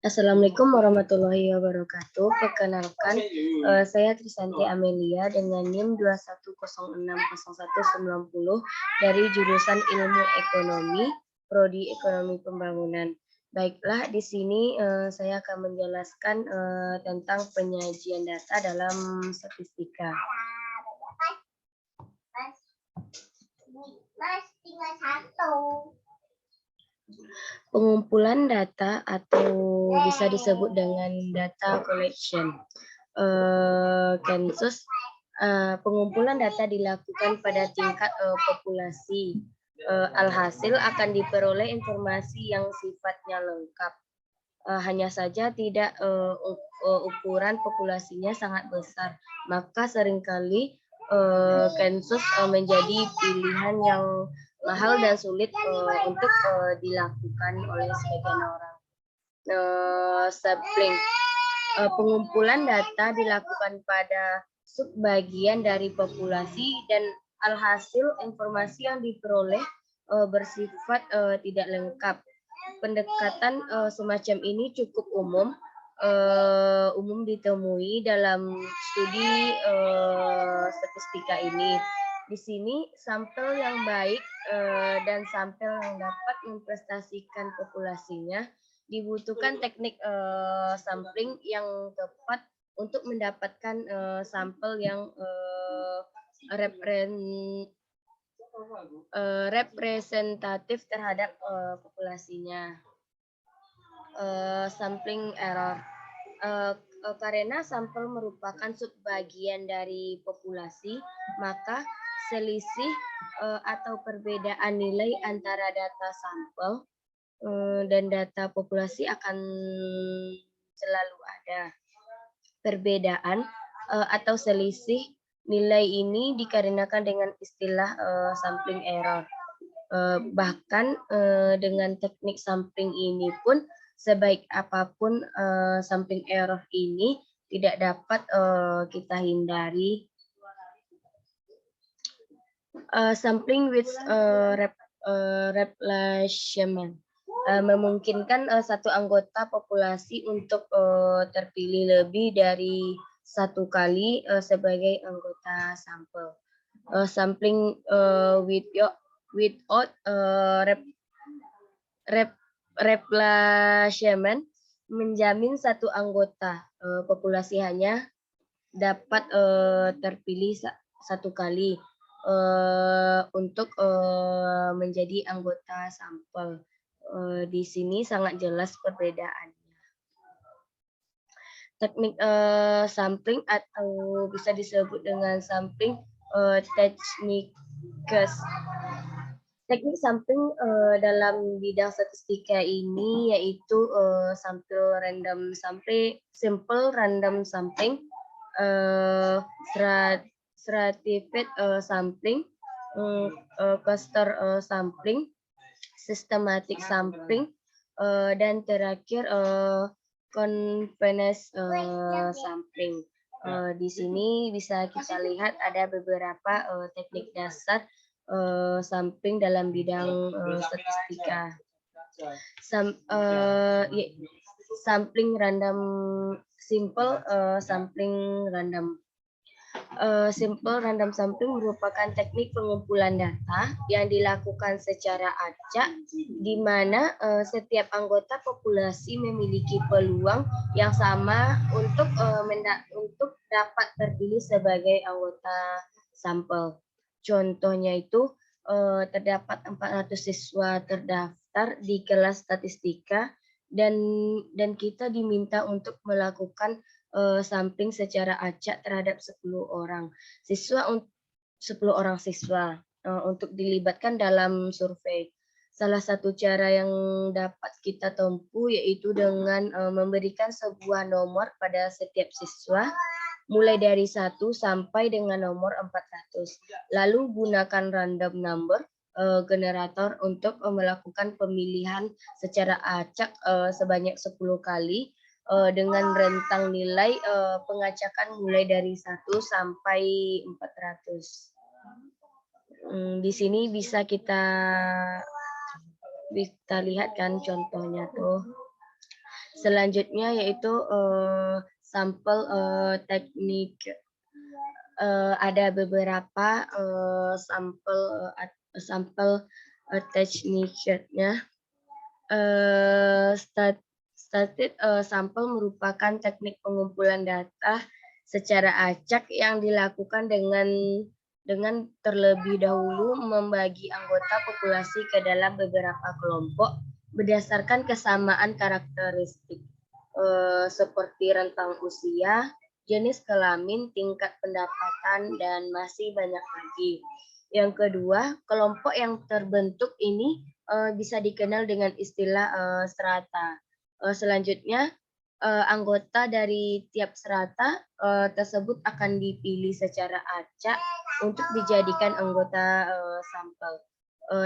Assalamualaikum warahmatullahi wabarakatuh. Perkenalkan, saya Trisanti Amelia dengan NIM 210600190 dari jurusan Ilmu Ekonomi, Prodi Ekonomi Pembangunan. Baiklah, di sini saya akan menjelaskan tentang penyajian data dalam statistika. Pengumpulan data atau bisa disebut dengan data collection. Sensus, pengumpulan data dilakukan pada tingkat populasi. Alhasil akan diperoleh informasi yang sifatnya lengkap. Hanya saja tidak ukuran populasinya sangat besar, maka seringkali sensus menjadi pilihan yang mahal dan sulit untuk dilakukan oleh sebagian orang. Sampling, pengumpulan data dilakukan pada subbagian dari populasi dan alhasil informasi yang diperoleh bersifat tidak lengkap. Pendekatan semacam ini cukup umum ditemui dalam studi statistika ini. Di sini sampel yang baik dan sampel yang dapat memprestasikan populasinya, dibutuhkan teknik sampling yang tepat untuk mendapatkan sampel yang representatif terhadap populasinya. Sampling error. Karena sampel merupakan subbagian dari populasi, maka selisih atau perbedaan nilai antara data sampel dan data populasi akan selalu ada. Perbedaan atau selisih nilai ini dikarenakan dengan istilah sampling error. Bahkan dengan teknik sampling ini pun, sebaik apapun sampling error ini tidak dapat kita hindari. Sampling with replacement memungkinkan satu anggota populasi untuk terpilih lebih dari satu kali sebagai anggota sampel. Sampling without replacement menjamin satu anggota populasi hanya dapat terpilih satu kali untuk menjadi anggota sampel. Di sini sangat jelas perbedaannya. Teknik sampling atau bisa disebut dengan sampling techniques. Teknik sampling dalam bidang statistika ini yaitu simple random sampling, stratified sampling, cluster sampling, systematic sampling, dan terakhir convenience sampling. Di sini bisa kita lihat ada beberapa teknik dasar sampling dalam bidang statistika. Sampling random, simple sampling random. Simple random sampling merupakan teknik pengumpulan data yang dilakukan secara acak, di mana setiap anggota populasi memiliki peluang yang sama untuk dapat terpilih sebagai anggota sampel. Contohnya itu terdapat 400 siswa terdaftar di kelas statistika dan kita diminta untuk melakukan sampling secara acak terhadap 10 orang siswa untuk dilibatkan dalam survei. Salah satu cara yang dapat kita tempuh yaitu dengan memberikan sebuah nomor pada setiap siswa, mulai dari 1 sampai dengan nomor 400. Lalu gunakan random number generator untuk melakukan pemilihan secara acak sebanyak 10 kali dengan rentang nilai pengacakan mulai dari 1 sampai 400. Di sini bisa kita Kita lihat kan contohnya tuh. Selanjutnya yaitu sampel teknik. Ada beberapa sampel tekniknya. Sampel merupakan teknik pengumpulan data secara acak yang dilakukan dengan terlebih dahulu membagi anggota populasi ke dalam beberapa kelompok berdasarkan kesamaan karakteristik seperti rentang usia, jenis kelamin, tingkat pendapatan, dan masih banyak lagi. Yang kedua, kelompok yang terbentuk ini bisa dikenal dengan istilah strata. Selanjutnya, anggota dari tiap strata tersebut akan dipilih secara acak untuk dijadikan anggota sampel.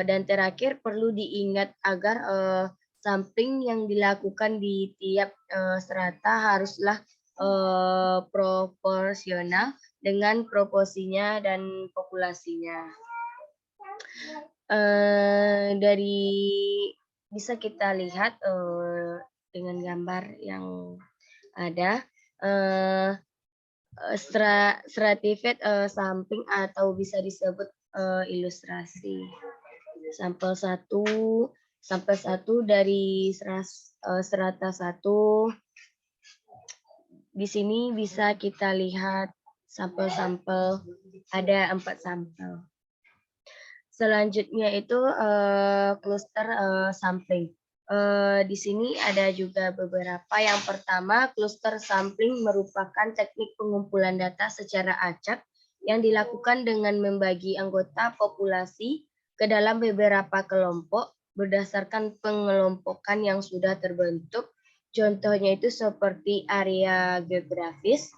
Dan terakhir perlu diingat agar sampling yang dilakukan di tiap strata haruslah proporsional dengan proporsinya dan populasinya. Dari bisa kita lihat dengan gambar yang ada stratified sampling atau bisa disebut ilustrasi. Sampel satu dari strata 1. Di sini bisa kita lihat sampel-sampel, ada 4 sampel. Selanjutnya itu cluster sampling. Di sini ada juga beberapa. Yang pertama, cluster sampling merupakan teknik pengumpulan data secara acak yang dilakukan dengan membagi anggota populasi ke dalam beberapa kelompok berdasarkan pengelompokan yang sudah terbentuk. Contohnya itu seperti area geografis,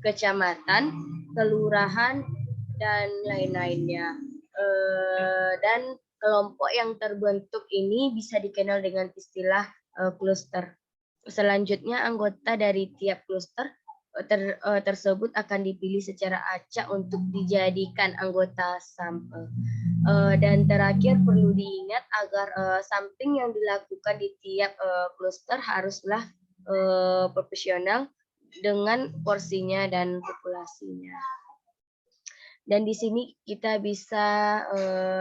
kecamatan, kelurahan, dan lain-lainnya. Dan kelompok yang terbentuk ini bisa dikenal dengan istilah cluster. Selanjutnya, anggota dari tiap cluster tersebut akan dipilih secara acak untuk dijadikan anggota sampel. Dan terakhir perlu diingat agar sampling yang dilakukan di tiap cluster haruslah proporsional dengan porsinya dan populasinya. Dan di sini kita bisa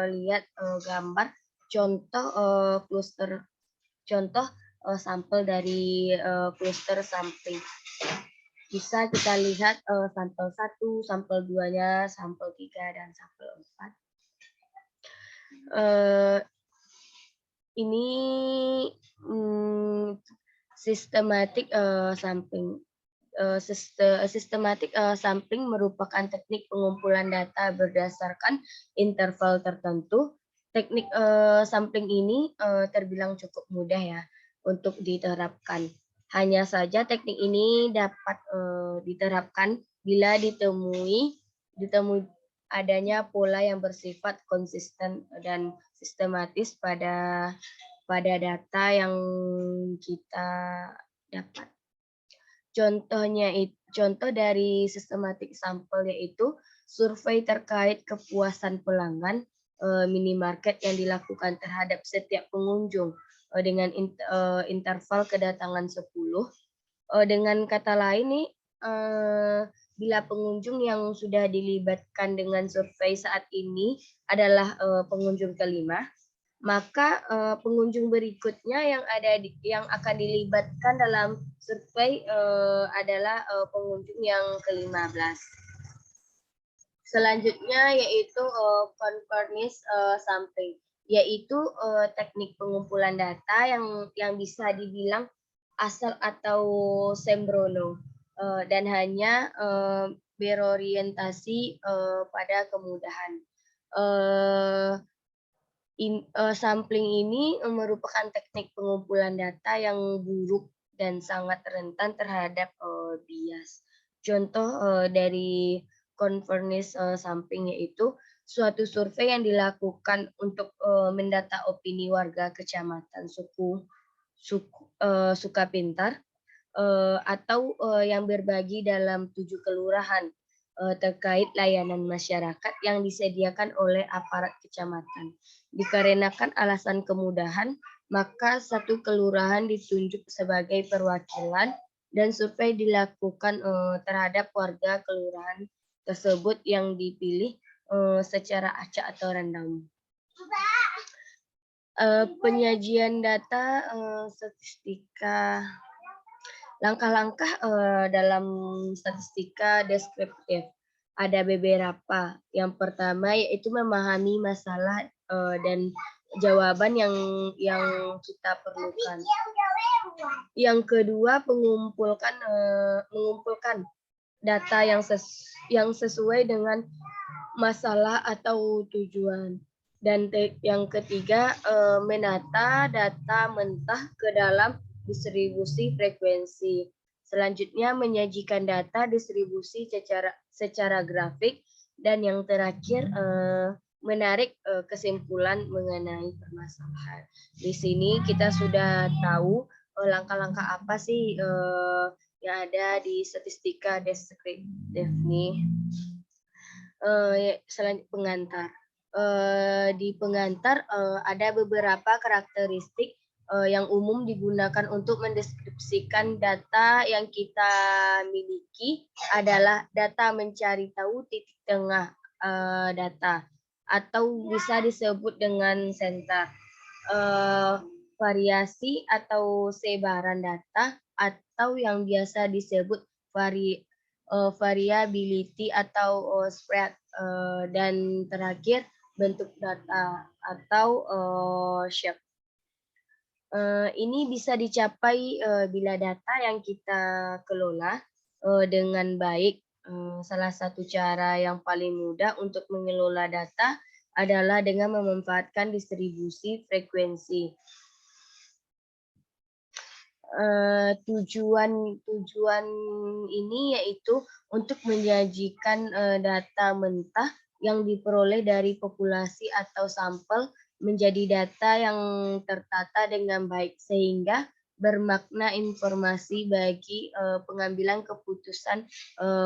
lihat gambar contoh cluster, contoh sampel dari cluster sampling. Bisa kita lihat sampel 1, sampel 2-nya, sampel 3, dan sampel 4. Ini sistematik sampling. Sistematik sampling merupakan teknik pengumpulan data berdasarkan interval tertentu. Teknik sampling ini terbilang cukup mudah ya untuk diterapkan. Hanya saja teknik ini dapat diterapkan bila ditemui adanya pola yang bersifat konsisten dan sistematis pada data yang kita dapat. Contoh dari sistematik sampel yaitu survei terkait kepuasan pelanggan minimarket yang dilakukan terhadap setiap pengunjung dengan interval kedatangan 10. Dengan kata lain nih, bila pengunjung yang sudah dilibatkan dengan survei saat ini adalah pengunjung kelima, maka pengunjung berikutnya yang akan dilibatkan dalam survei adalah pengunjung yang ke-15. Selanjutnya yaitu conformist sampling, yaitu teknik pengumpulan data yang bisa dibilang asal atau sembrono dan hanya berorientasi pada kemudahan. Sampling ini merupakan teknik pengumpulan data yang buruk dan sangat rentan terhadap bias. Contoh dari conformist sampling yaitu suatu survei yang dilakukan untuk mendata opini warga kecamatan Sukapintar atau yang berbagi dalam 7 kelurahan terkait layanan masyarakat yang disediakan oleh aparat kecamatan. Dikarenakan alasan kemudahan, maka satu kelurahan ditunjuk sebagai perwakilan dan survei dilakukan terhadap warga kelurahan tersebut yang dipilih secara acak atau random. Penyajian data statistika. Langkah-langkah dalam statistika deskriptif ada beberapa. Yang pertama yaitu memahami masalah dan jawaban yang kita perlukan. Yang kedua mengumpulkan data yang sesuai dengan masalah atau tujuan. Dan yang ketiga menata data mentah ke dalam distribusi frekuensi. Selanjutnya menyajikan data distribusi secara grafik dan yang terakhir menarik kesimpulan mengenai permasalahan. Di sini kita sudah tahu langkah-langkah apa sih yang ada di statistika deskriptif nih. Selanjutnya pengantar. Di pengantar ada beberapa karakteristik yang umum digunakan untuk mendeskripsikan data yang kita miliki adalah data mencari tahu titik tengah data atau bisa disebut dengan center, variasi atau sebaran data atau yang biasa disebut variability atau spread, dan terakhir bentuk data atau shape. Ini bisa dicapai bila data yang kita kelola dengan baik. Salah satu cara yang paling mudah untuk mengelola data adalah dengan memanfaatkan distribusi frekuensi. Tujuan ini yaitu untuk menyajikan data mentah yang diperoleh dari populasi atau sampel menjadi data yang tertata dengan baik sehingga bermakna informasi bagi pengambilan keputusan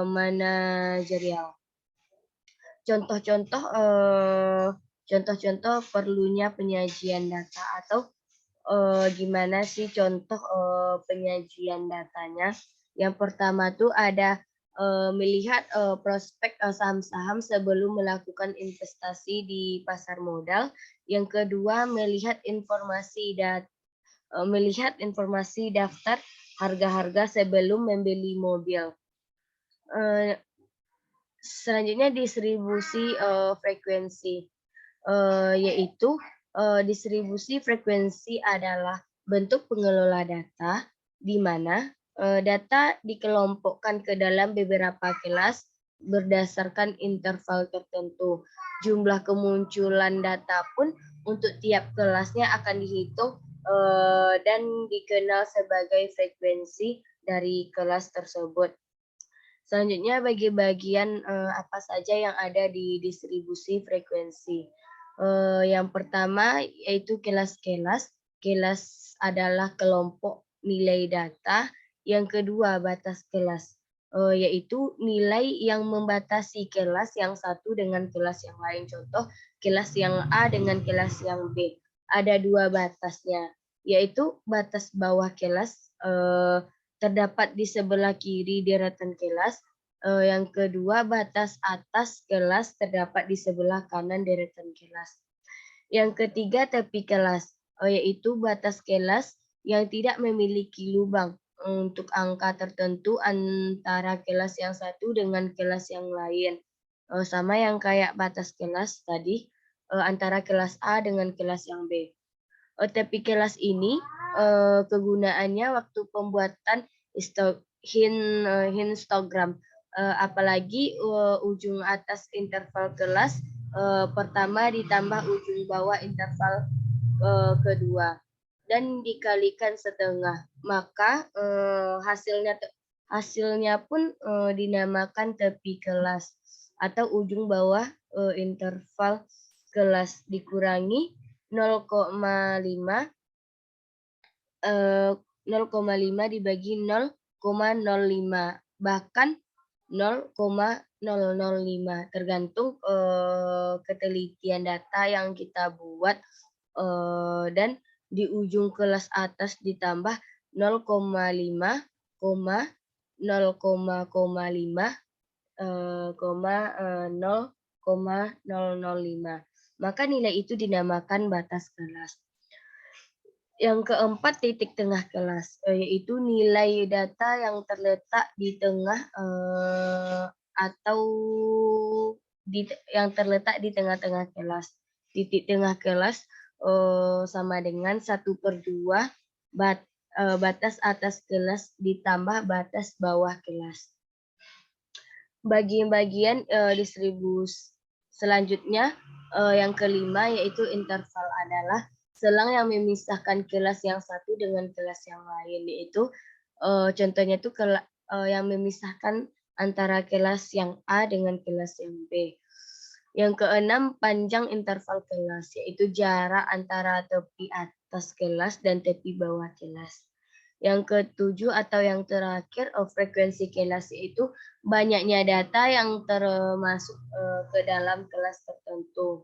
manajerial. Contoh-contoh perlunya penyajian data atau gimana sih contoh penyajian datanya. Yang pertama tuh ada melihat prospek saham-saham sebelum melakukan investasi di pasar modal. Yang kedua melihat informasi daftar harga-harga sebelum membeli mobil. Selanjutnya distribusi frekuensi, yaitu distribusi frekuensi adalah bentuk pengelola data di mana data dikelompokkan ke dalam beberapa kelas berdasarkan interval tertentu. Jumlah kemunculan data pun untuk tiap kelasnya akan dihitung dan dikenal sebagai frekuensi dari kelas tersebut. Selanjutnya bagi bagian apa saja yang ada di distribusi frekuensi. Yang pertama yaitu kelas-kelas. Kelas adalah kelompok nilai data. Yang kedua batas kelas, yaitu nilai yang membatasi kelas yang satu dengan kelas yang lain. Contoh kelas yang A dengan kelas yang B. Ada dua batasnya, yaitu batas bawah kelas terdapat di sebelah kiri deretan kelas. Yang kedua, batas atas kelas terdapat di sebelah kanan deretan kelas. Yang ketiga, tepi kelas, yaitu batas kelas yang tidak memiliki lubang untuk angka tertentu antara kelas yang satu dengan kelas yang lain. Sama yang kayak batas kelas tadi, antara kelas A dengan kelas yang B. Tepi kelas ini kegunaannya waktu pembuatan histogram, apalagi ujung atas interval kelas pertama ditambah ujung bawah interval kedua dan dikalikan setengah, maka hasilnya pun dinamakan tepi kelas atau ujung bawah interval kelas dikurangi 0,5 dibagi 0,05, bahkan 0,005 tergantung ketelitian data yang kita buat, dan di ujung kelas atas ditambah 0,5, 0,5, 0,005. Maka nilai itu dinamakan batas kelas. Yang keempat, titik tengah kelas, yaitu nilai data yang terletak di tengah atau yang terletak di tengah-tengah kelas. Titik tengah kelas sama dengan 1/2 batas atas kelas ditambah batas bawah kelas. Bagian-bagian distribusi selanjutnya, yang kelima yaitu interval adalah selang yang memisahkan kelas yang satu dengan kelas yang lain, yaitu contohnya itu yang memisahkan antara kelas yang A dengan kelas yang B. Yang keenam, panjang interval kelas, yaitu jarak antara tepi atas kelas dan tepi bawah kelas. Yang ketujuh atau yang terakhir, frekuensi kelas, yaitu banyaknya data yang termasuk ke dalam kelas tertentu.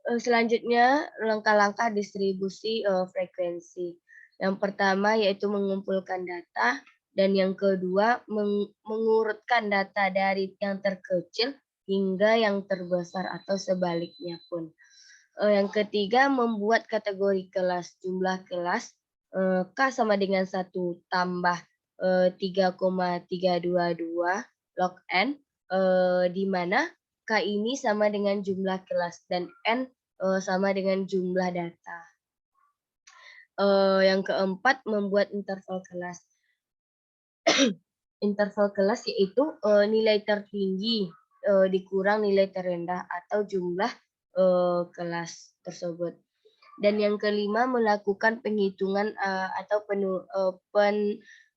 Selanjutnya, langkah-langkah distribusi frekuensi. Yang pertama yaitu mengumpulkan data, dan yang kedua mengurutkan data dari yang terkecil hingga yang terbesar atau sebaliknya pun. Yang ketiga, membuat kategori kelas. Jumlah kelas K sama dengan 1 tambah 3,322 log N, di mana K ini sama dengan jumlah kelas dan N sama dengan jumlah data. Yang keempat, membuat interval kelas. Interval kelas yaitu nilai tertinggi dikurang nilai terendah atau jumlah kelas tersebut. Dan yang kelima, melakukan penghitungan atau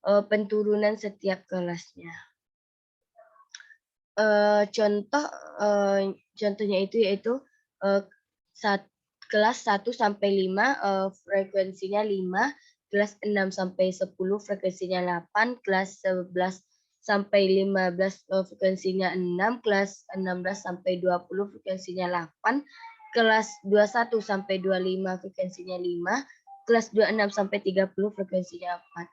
penturunan setiap kelasnya. Contohnya itu yaitu kelas 1 sampai 5 frekuensinya 5, kelas 6 sampai 10 frekuensinya 8, kelas 11 sampai 15 frekuensinya 6, kelas 16 sampai 20 frekuensinya 8, kelas 21 sampai 25 frekuensinya 5, kelas 26 sampai 30 frekuensinya 4.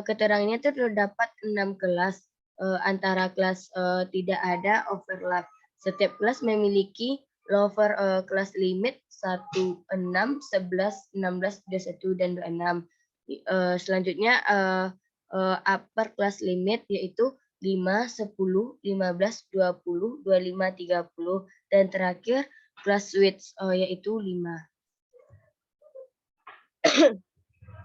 Keterangannya itu terdapat 6 kelas. Antara kelas tidak ada overlap. Setiap kelas memiliki lower kelas limit 1, 6, 11, 16, 21, dan 26. Selanjutnya upper class limit yaitu 5, 10, 15, 20, 25, 30, dan terakhir class width yaitu 5.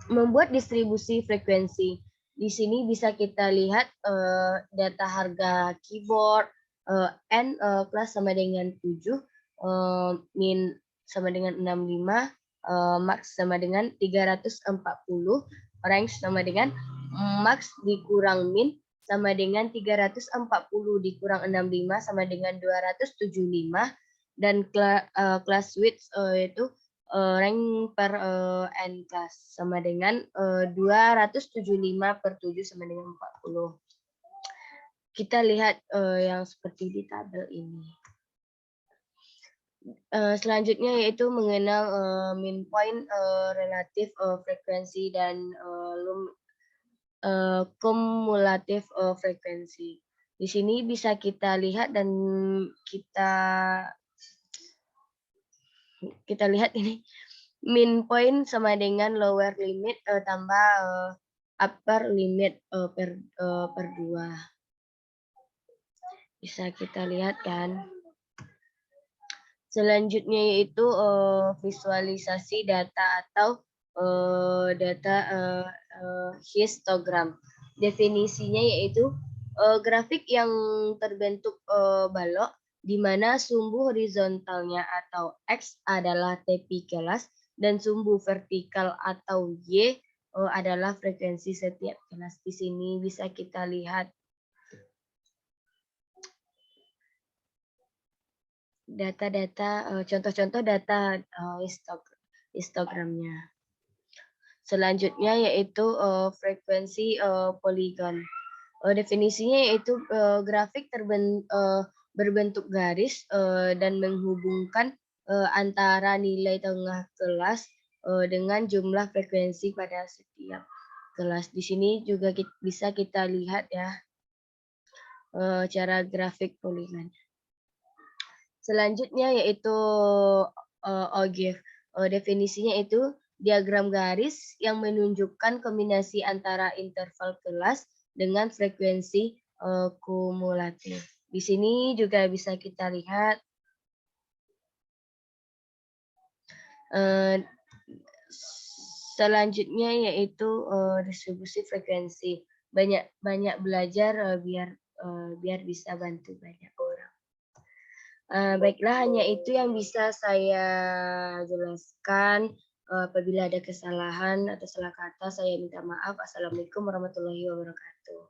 Membuat distribusi frekuensi. Di sini bisa kita lihat data harga keyboard, N kelas sama dengan 7, min sama dengan 65, max sama dengan 340, range sama dengan max dikurang min sama dengan 340 dikurang 65 sama dengan 275, dan class width yaitu rank per N class sama dengan 275/7 sama dengan 40. Kita lihat yang seperti di tabel ini. Selanjutnya yaitu mengenal mean point, relatif frekuensi, dan kumulatif frekuensi. Di sini bisa kita lihat dan kita lihat ini mean point sama dengan lower limit tambah upper limit per 2. Bisa kita lihat kan. Selanjutnya yaitu visualisasi data atau data histogram. Definisinya yaitu grafik yang terbentuk balok di mana sumbu horizontalnya atau X adalah tepi kelas dan sumbu vertikal atau Y adalah frekuensi setiap kelas. Di sini bisa kita lihat data-data, contoh-contoh data histogramnya. Selanjutnya yaitu frekuensi poligon. Definisinya yaitu grafik berbentuk garis dan menghubungkan antara nilai tengah kelas dengan jumlah frekuensi pada setiap kelas. Di sini juga bisa kita lihat ya cara grafik poligon. Selanjutnya yaitu OGIF. Definisinya itu diagram garis yang menunjukkan kombinasi antara interval kelas dengan frekuensi kumulatif. Di sini juga bisa kita lihat selanjutnya yaitu distribusi frekuensi. Banyak belajar biar bisa bantu banyak orang. Baiklah, hanya itu yang bisa saya jelaskan. Apabila ada kesalahan atau salah kata, saya minta maaf. Assalamualaikum warahmatullahi wabarakatuh.